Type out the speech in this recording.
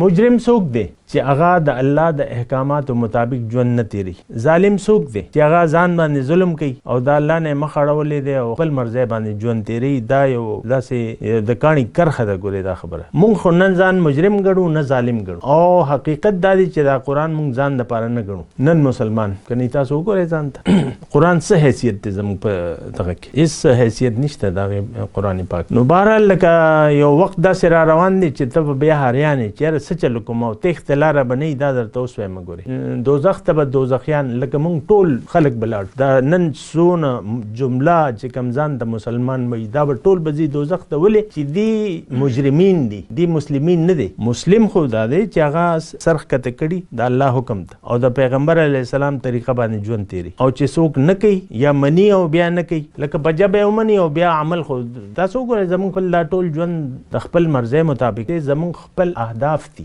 مجرم څوک دی چې هغه د الله د احکاماتو مطابق ژوند نه تیری. ظالم څوک دی چې هغه ځان باندې ظلم کوي او د الله نه مخ اړولې دی او خپل مرزي باندې ژوند تیری. دا یو داسې د کاڼي کرخه ده. ګورې دا خبره مونږ خو نن ځان مجرم ګڼو نه ظالم ګڼو او حقیقت دا دی چې دا قرآن مونږ ځان دپاره نه ګڼو. نن مسلمان کني تاسو وګورئ ځان ته قرآن څه حیثیت دی زموږ په دغه کې؟ هېڅ حیثیت نشته د قرآن پاک. نو بهرحال لکه یو وخت داسې را روان دی چې ته به بیا حیران یې چې یاره څه چل کوم او تېښتې لاره به نه وي. دا درته اوس وایم ګورې دوزخ ته به دوزخیان لکه مونږ ټول خلک به لاړ. دا نن څونه جمله چې کوم ځان ته مسلمان وایي دا به ټول به ځي دوزخ ته. ولې چې دی مجرمین دي، دی مسلمین نه دی. مسلم خو دا دی چې هغه سر ښکته کړي د الله حکم ته او د پیغمبر علیه السلام طریقه باندې ژوند تیري. او چې څوک نه کوي یا مني او بیا نه کوي لکه په ژبه یې ومني او بیا عمل خو تاسو وګورئ زموږ خپل دا ټول ژوند د خپل مرزۍ مطابق دی. زموږ خپل اهداف دي.